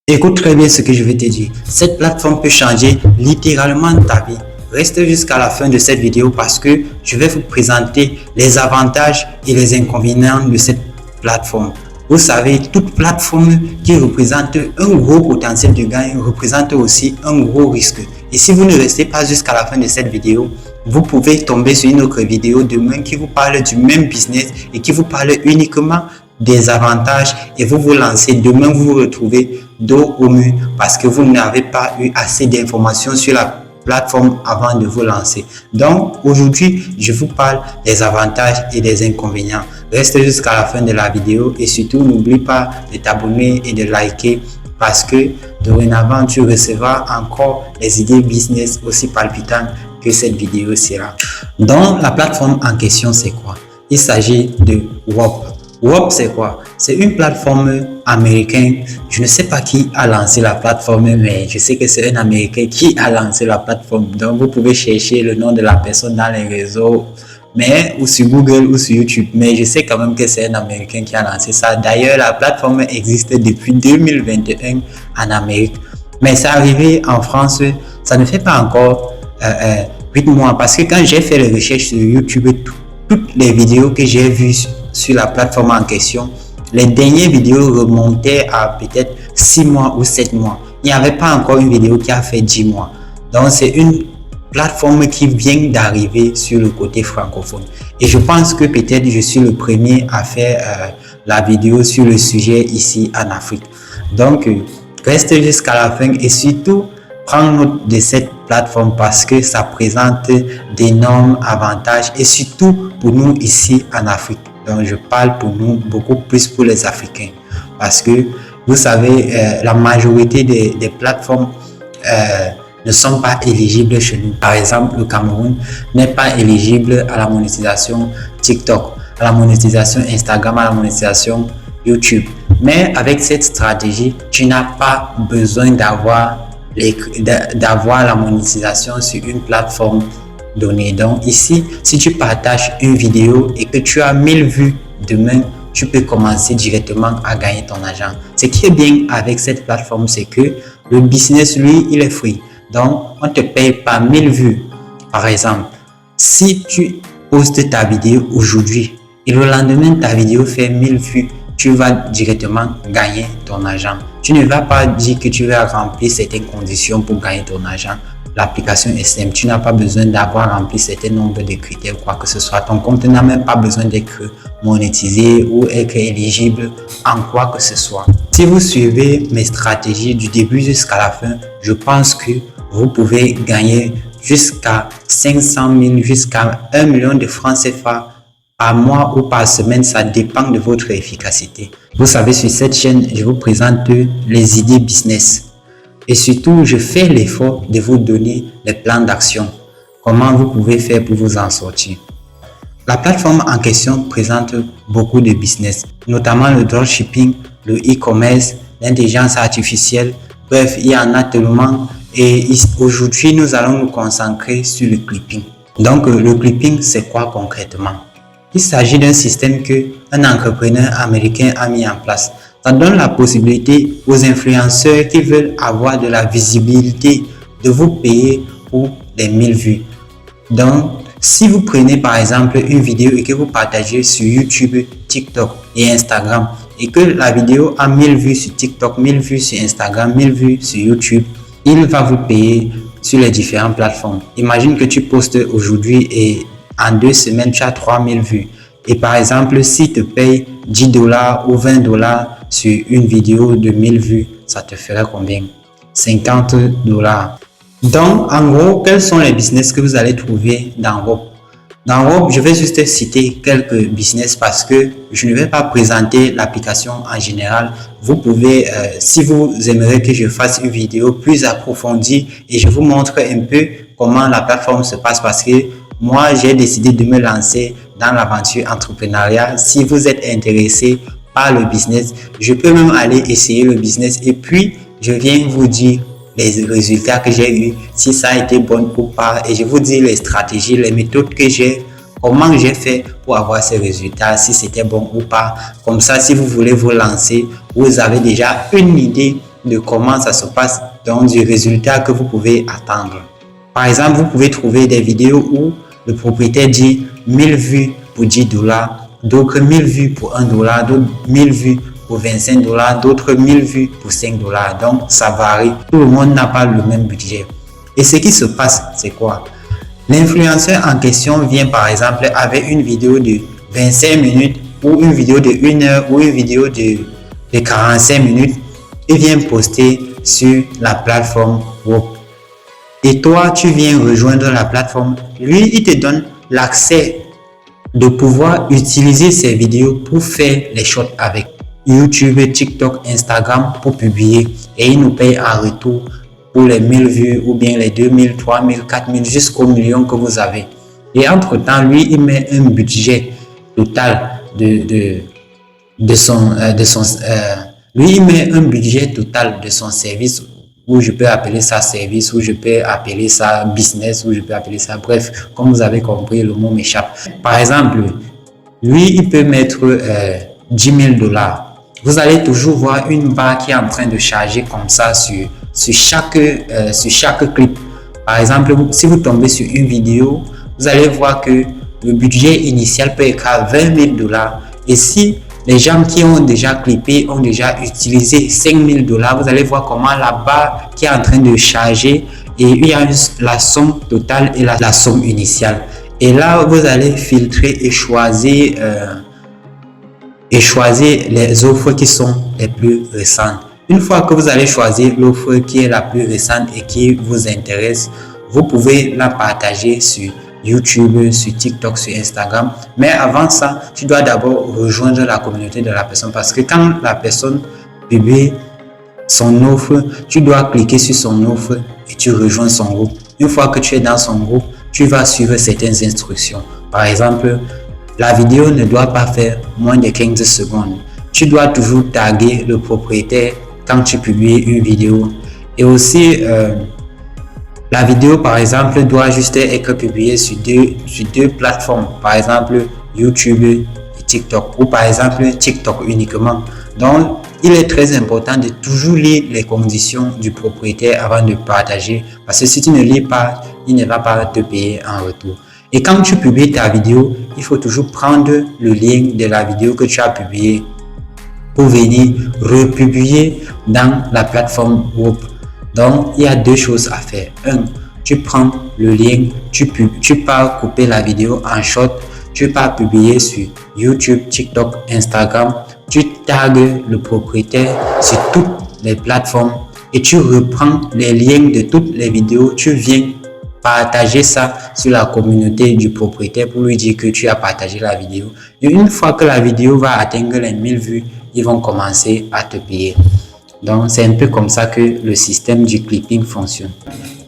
Écoute très bien ce que je vais te dire. Cette plateforme peut changer littéralement ta vie. Restez jusqu'à la fin de cette vidéo parce que je vais vous présenter les avantages et les inconvénients de cette plateforme. Vous savez, toute plateforme qui représente un gros potentiel de gain représente aussi un gros risque. Et si vous ne restez pas jusqu'à la fin de cette vidéo, vous pouvez tomber sur une autre vidéo demain qui vous parle du même business et qui vous parle uniquement des avantages et vous vous lancez. Demain, vous vous retrouvez dos au mur parce que vous n'avez pas eu assez d'informations sur la plateforme avant de vous lancer. Donc, aujourd'hui, je vous parle des avantages et des inconvénients. Reste jusqu'à la fin de la vidéo et surtout, n'oublie pas de t'abonner et de liker parce que dorénavant, tu recevras encore des idées business aussi palpitantes que cette vidéo sera. Donc, la plateforme en question, c'est quoi? Il s'agit de Whop. Whop, c'est quoi? C'est une plateforme américaine. Je ne sais pas qui a lancé la plateforme, mais je sais que c'est un Américain qui a lancé la plateforme. Donc, vous pouvez chercher le nom de la personne dans les réseaux, ou sur Google ou sur YouTube. Mais je sais quand même que c'est un Américain qui a lancé ça. D'ailleurs, la plateforme existe depuis 2021 en Amérique. Mais c'est arrivé en France, ça ne fait pas encore 8 mois. Parce que quand j'ai fait les recherches sur YouTube, toutes les vidéos que j'ai vues sur la plateforme en question, les dernières vidéos remontaient à peut-être 6 mois ou 7 mois. Il n'y avait pas encore une vidéo qui a fait 10 mois. Donc, c'est une plateforme qui vient d'arriver sur le côté francophone. Et je pense que peut-être je suis le premier à faire la vidéo sur le sujet ici en Afrique. Donc, restez jusqu'à la fin et surtout, prends note de cette plateforme parce que ça présente d'énormes avantages et surtout pour nous ici en Afrique. Donc, je parle pour nous, beaucoup plus pour les Africains. Parce que, vous savez, la majorité des plateformes ne sont pas éligibles chez nous. Par exemple, le Cameroun n'est pas éligible à la monétisation TikTok, à la monétisation Instagram, à la monétisation YouTube. Mais avec cette stratégie, tu n'as pas besoin d'avoir la monétisation sur une plateforme donnée. Donc ici, si tu partages une vidéo et que tu as 1000 vues demain, tu peux commencer directement à gagner ton argent. Ce qui est bien avec cette plateforme, c'est que le business, lui, il est free. Donc, on te paye pas 1000 vues. Par exemple, si tu postes ta vidéo aujourd'hui et le lendemain, ta vidéo fait 1000 vues, tu vas directement gagner ton argent. Tu ne vas pas dire que tu vas remplir certaines conditions pour gagner ton argent. L'application est simple. Tu n'as pas besoin d'avoir rempli certain nombre de critères ou quoi que ce soit. Ton compte n'a même pas besoin d'être monétisé ou être éligible en quoi que ce soit. Si vous suivez mes stratégies du début jusqu'à la fin, je pense que vous pouvez gagner jusqu'à 500 000, jusqu'à 1 million de francs CFA par mois ou par semaine, ça dépend de votre efficacité. Vous savez, sur cette chaîne, je vous présente les idées business. Et surtout, je fais l'effort de vous donner les plans d'action. Comment vous pouvez faire pour vous en sortir. La plateforme en question présente beaucoup de business, notamment le dropshipping, le e-commerce, l'intelligence artificielle. Bref, il y en a tellement. Et aujourd'hui, nous allons nous concentrer sur le clipping. Donc, le clipping, c'est quoi concrètement? Il s'agit d'un système qu'un entrepreneur américain a mis en place. Ça donne la possibilité aux influenceurs qui veulent avoir de la visibilité de vous payer pour les 1000 vues. Donc, si vous prenez par exemple une vidéo et que vous partagez sur YouTube, TikTok et Instagram et que la vidéo a 1000 vues sur TikTok, 1000 vues sur Instagram, 1000 vues sur YouTube, il va vous payer sur les différentes plateformes. Imagine que tu postes aujourd'hui et en 2 semaines, tu as 3000 vues. Et par exemple, s'il te paye 10 $ ou 20 $ sur une vidéo de 1000 vues, ça te ferait combien? 50 $. Donc, en gros, quels sont les business que vous allez trouver dans Whop? Dans Whop, je vais juste citer quelques business parce que je ne vais pas présenter l'application en général. Vous pouvez, si vous aimeriez que je fasse une vidéo plus approfondie et je vous montre un peu comment la plateforme se passe parce que moi, j'ai décidé de me lancer dans l'aventure entrepreneuriale. Si vous êtes intéressé par le business, je peux même aller essayer le business et puis je viens vous dire les résultats que j'ai eu, si ça a été bon ou pas, et je vous dis les stratégies, les méthodes que j'ai, comment j'ai fait pour avoir ces résultats, si c'était bon ou pas. Comme ça, si vous voulez vous lancer, vous avez déjà une idée de comment ça se passe, donc du résultat que vous pouvez attendre. Par exemple, vous pouvez trouver des vidéos où le propriétaire dit 1000 vues pour $10, d'autres 1000 vues pour $1, d'autres 1000 vues pour $25, d'autres 1000 vues pour $5. Donc, ça varie. Tout le monde n'a pas le même budget. Et ce qui se passe, c'est quoi? L'influenceur en question vient par exemple avec une vidéo de 25 minutes ou une vidéo de 1 heure ou une vidéo de 45 minutes et vient poster sur la plateforme web. Et toi, tu viens rejoindre la plateforme. Lui, il te donne l'accès de pouvoir utiliser ces vidéos pour faire les choses avec YouTube, TikTok, Instagram pour publier. Et il nous paye en retour pour les 1000 vues ou bien les 2000, 3000, 4000 jusqu'au million que vous avez. Et entre-temps, lui, il met un budget total lui, il met un budget total de son service, ou je peux appeler ça service, ou je peux appeler ça business, ou je peux appeler ça, bref, comme vous avez compris, le mot m'échappe. Par exemple, lui, il peut mettre $10 000. Vous allez toujours voir une barre qui est en train de charger comme ça sur chaque clip. Par exemple, si vous tombez sur une vidéo, vous allez voir que le budget initial peut être à $20 000. Et si les gens qui ont déjà clippé ont déjà utilisé $5 000, vous allez voir comment la barre qui est en train de charger et il y a la somme totale et la somme initiale. Et là, vous allez filtrer et choisir les offres qui sont les plus récentes. Une fois que vous allez choisir l'offre qui est la plus récente et qui vous intéresse, vous pouvez la partager sur YouTube, sur TikTok, sur Instagram. Mais avant ça, tu dois d'abord rejoindre la communauté de la personne parce que quand la personne publie son offre, tu dois cliquer sur son offre et tu rejoins son groupe. Une fois que tu es dans son groupe, tu vas suivre certaines instructions. Par exemple, la vidéo ne doit pas faire moins de 15 secondes. Tu dois toujours taguer le propriétaire quand tu publies une vidéo. Et aussi, la vidéo, par exemple, doit juste être publiée sur deux plateformes. Par exemple, YouTube et TikTok. Ou par exemple, TikTok uniquement. Donc, il est très important de toujours lire les conditions du propriétaire avant de partager. Parce que si tu ne lis pas, il ne va pas te payer en retour. Et quand tu publies ta vidéo, il faut toujours prendre le lien de la vidéo que tu as publiée pour venir republier dans la plateforme web. Donc, il y a deux choses à faire. Un, tu prends le lien, tu pars couper la vidéo en short, tu pars publier sur YouTube, TikTok, Instagram, tu tagues le propriétaire sur toutes les plateformes et tu reprends les liens de toutes les vidéos, tu viens partager ça sur la communauté du propriétaire pour lui dire que tu as partagé la vidéo. Et une fois que la vidéo va atteindre les 1000 vues, ils vont commencer à te payer. Donc, c'est un peu comme ça que le système du clipping fonctionne.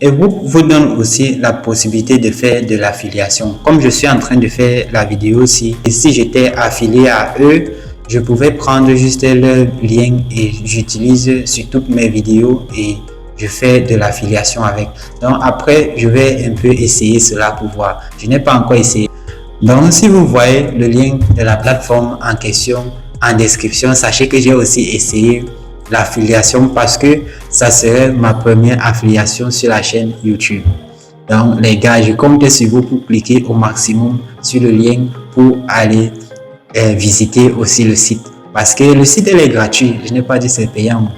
Et vous donne aussi la possibilité de faire de l'affiliation. Comme je suis en train de faire la vidéo aussi, et si j'étais affilié à eux, je pouvais prendre juste leur lien et j'utilise sur toutes mes vidéos et je fais de l'affiliation avec. Donc, après, je vais un peu essayer cela pour voir. Je n'ai pas encore essayé. Donc, si vous voyez le lien de la plateforme en question en description, sachez que j'ai aussi essayé l'affiliation parce que ça serait ma première affiliation sur la chaîne YouTube. Donc les gars, je compte sur vous pour cliquer au maximum sur le lien pour aller visiter aussi le site parce que le site est gratuit. Je n'ai pas dit c'est payant.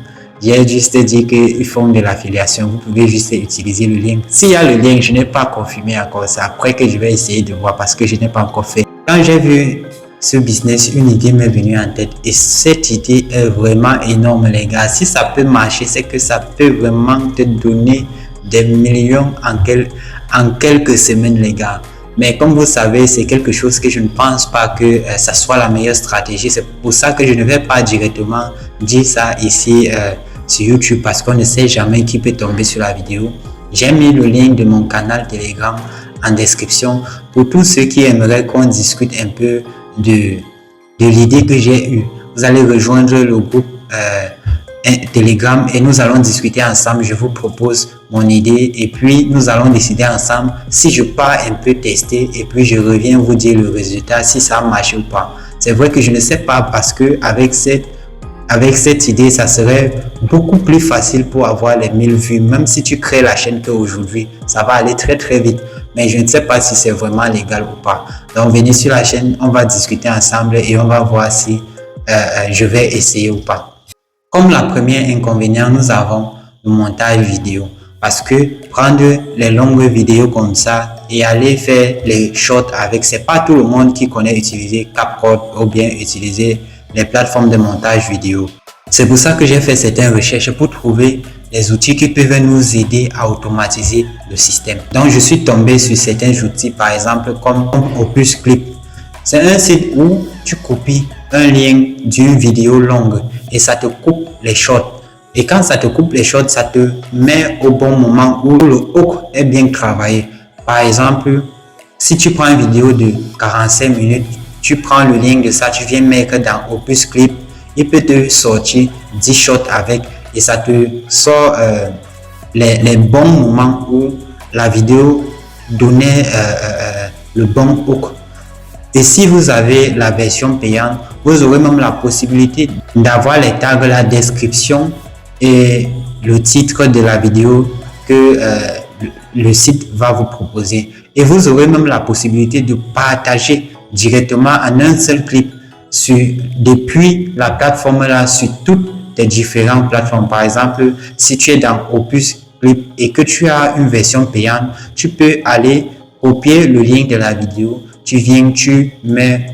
J'ai juste dit qu'ils font de l'affiliation. Vous pouvez juste utiliser le lien. S'il y a le lien, je n'ai pas confirmé encore. C'est après que je vais essayer de voir parce que je n'ai pas encore fait. Quand j'ai vu ce business, une idée m'est venue en tête et cette idée est vraiment énorme les gars. Si ça peut marcher, c'est que ça peut vraiment te donner des millions en quelques semaines les gars. Mais comme vous savez, c'est quelque chose que je ne pense pas que ça soit la meilleure stratégie. C'est pour ça que je ne vais pas directement dire ça ici sur YouTube parce qu'on ne sait jamais qui peut tomber sur la vidéo. J'ai mis le lien de mon canal Telegram en description pour tous ceux qui aimeraient qu'on discute un peu de l'idée que j'ai eue. Vous allez rejoindre le groupe Telegram et nous allons discuter ensemble. Je vous propose mon idée et puis nous allons décider ensemble si je pars un peu tester et puis je reviens vous dire le résultat si ça a marché ou pas. C'est vrai que je ne sais pas parce que avec avec cette idée, ça serait beaucoup plus facile pour avoir les 1000 vues. Même si tu crées la chaîne qu'aujourd'hui, ça va aller très très vite. Mais je ne sais pas si c'est vraiment légal ou pas. Donc, venez sur la chaîne, on va discuter ensemble et on va voir si je vais essayer ou pas. Comme la première inconvénient, nous avons le montage vidéo. Parce que prendre les longues vidéos comme ça et aller faire les shorts avec, c'est pas tout le monde qui connaît utiliser CapCut ou bien utiliser les plateformes de montage vidéo. C'est pour ça que j'ai fait certaines recherches pour trouver les outils qui peuvent nous aider à automatiser le système. Donc, je suis tombé sur certains outils, par exemple, comme Opus Clip. C'est un site où tu copies un lien d'une vidéo longue et ça te coupe les shorts. Et quand ça te coupe les shorts, ça te met au bon moment où le hook est bien travaillé. Par exemple, si tu prends une vidéo de 45 minutes, tu prends le lien de ça, tu viens mettre dans Opus Clip, il peut te sortir 10 shorts avec et ça te sort les bons moments où la vidéo donnait le bon hook. Et si vous avez la version payante, vous aurez même la possibilité d'avoir les tags, la description et le titre de la vidéo que le site va vous proposer. Et vous aurez même la possibilité de partager directement en un seul clip depuis la plateforme là sur toutes les différentes plateformes. Par exemple, si tu es dans Opus Clip et que tu as une version payante, tu peux aller copier le lien de la vidéo, tu viens, tu mets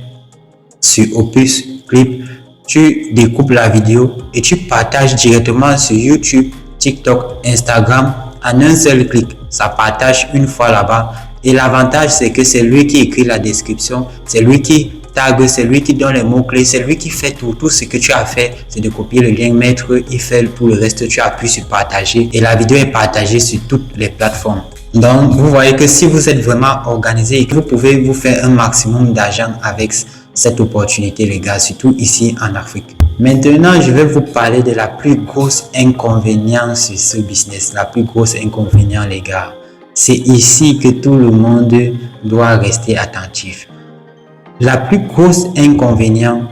sur Opus Clip, tu découpes la vidéo et tu partages directement sur YouTube, TikTok, Instagram en un seul clic. Ça partage une fois là-bas. Et l'avantage, c'est que c'est lui qui écrit la description, c'est lui qui tag, c'est lui qui donne les mots-clés, c'est lui qui fait tout. Tout ce que tu as fait, c'est de copier le lien, mettre, il fait tout le reste, tu appuies sur partager et la vidéo est partagée sur toutes les plateformes. Donc, vous voyez que si vous êtes vraiment organisé et que vous pouvez vous faire un maximum d'argent avec cette opportunité, les gars, surtout ici en Afrique. Maintenant, je vais vous parler de la plus grosse inconvénient sur ce business. La plus grosse inconvénient, les gars. C'est ici que tout le monde doit rester attentif. La plus grosse inconvénient,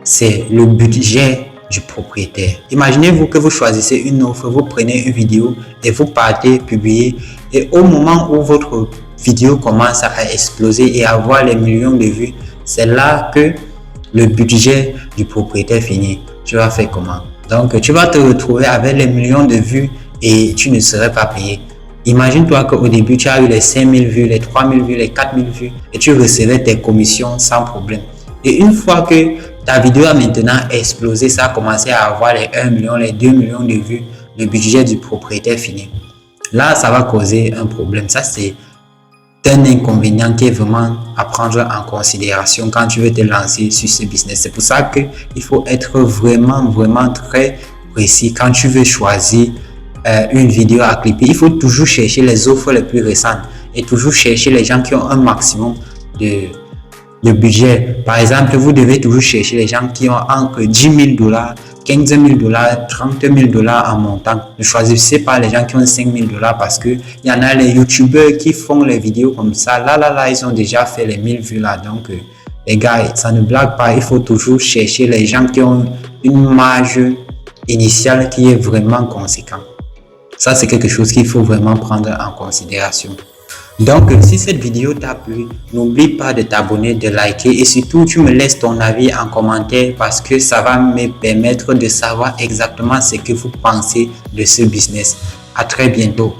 c'est le budget du propriétaire. Imaginez-vous que vous choisissez une offre, vous prenez une vidéo et vous partez publier. Et au moment où votre vidéo commence à exploser et à avoir les millions de vues, c'est là que le budget du propriétaire finit. Tu vas faire comment? Donc, tu vas te retrouver avec les millions de vues et tu ne serais pas payé. Imagine-toi qu'au début, tu as eu les 5000 vues, les 3000 vues, les 4000 vues et tu recevais tes commissions sans problème. Et une fois que ta vidéo a maintenant explosé, ça a commencé à avoir les 1 million, les 2 millions de vues, le budget du propriétaire finit. Là, ça va causer un problème. Ça, c'est un inconvénient qui est vraiment à prendre en considération quand tu veux te lancer sur ce business. C'est pour ça qu'il faut être vraiment très précis quand tu veux choisir une vidéo à clipper. Il faut toujours chercher les offres les plus récentes et toujours chercher les gens qui ont un maximum de budget. Par exemple, vous devez toujours chercher les gens qui ont entre 10 000 $, 15 000 $, 30 000 $ en montant. Ne choisissez pas les gens qui ont 5 000 $ parce que il y en a les youtubeurs qui font les vidéos comme ça. Là, ils ont déjà fait les 1000 vues là. Donc, les gars, ça ne blague pas. Il faut toujours chercher les gens qui ont une marge initiale qui est vraiment conséquente. Ça, c'est quelque chose qu'il faut vraiment prendre en considération. Donc, si cette vidéo t'a plu, n'oublie pas de t'abonner, de liker et surtout, tu me laisses ton avis en commentaire parce que ça va me permettre de savoir exactement ce que vous pensez de ce business. À très bientôt.